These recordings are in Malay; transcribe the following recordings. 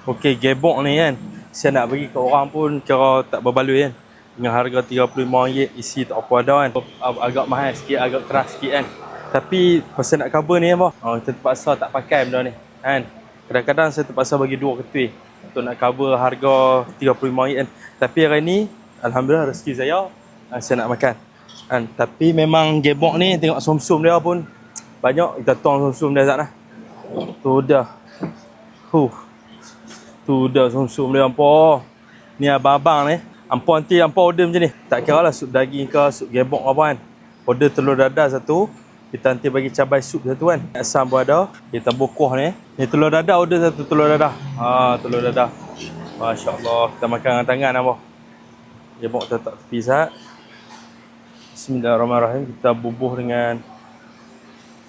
Okey, gebok ni kan, saya nak bagi kat orang pun kira tak berbaloi kan. Dengan harga RM35 isi tak apa dah kan. Agak mahal sikit, agak keras sikit kan. Tapi pasal nak cover ni apa? Kita terpaksa tak pakai benda ni kan. Kadang-kadang saya terpaksa bagi 2 ketui untuk nak cover harga RM35 kan. Tapi hari ni alhamdulillah rezeki saya nak makan kan. Tapi memang gebok ni tengok sumsum dia pun banyak. Kita tuang sumsum dia Zat lah. Tu dah. Tu dah sumsum dia hampa. Ni abang-abang ni. Hampa nanti hampa order macam ni. Tak kira lah sup daging ke, sup gebok apa kan. Order telur dadah satu. Kita nanti bagi cabai sup satu kan. Asam pun ada. Kita tambah kuah ni. Ni telur dadah order satu telur dadah. Telur dadah. Masya Allah. Kita makan dengan tangan apa. Gebok kita tak tepi Zat. Bismillahirrahmanirrahim. Kita bubuh dengan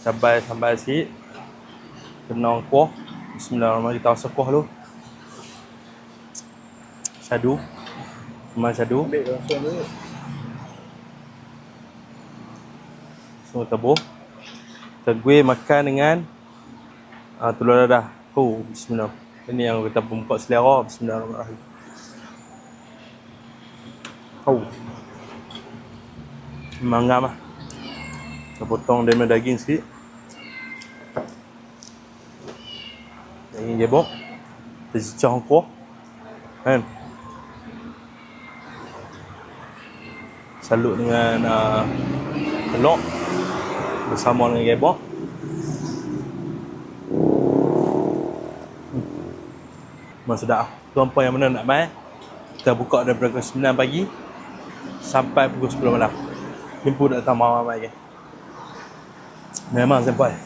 cabai sambal sikit. Kenang kuah. Bismillahirrahmanirrahim. Kita rasa kuah dulu. Syadu. Memang syadu. Ambil langsung dulu. Semua tabuh. Kita gue makan dengan telur dadah. Bismillah. Ini yang kita pembuat selera. Bismillahirrahmanirrahim. Memang ngam lah. Kita potong daging sikit. Daging gebok. Kita cicah kuah. Kan? Salut dengan telur bersama dengan gebok. Memang sedap. Tuan-puan yang mana nak main, kita buka daripada pukul 9 pagi sampai pukul 10 malam. Jemput datang malam lagi. Memang sampai.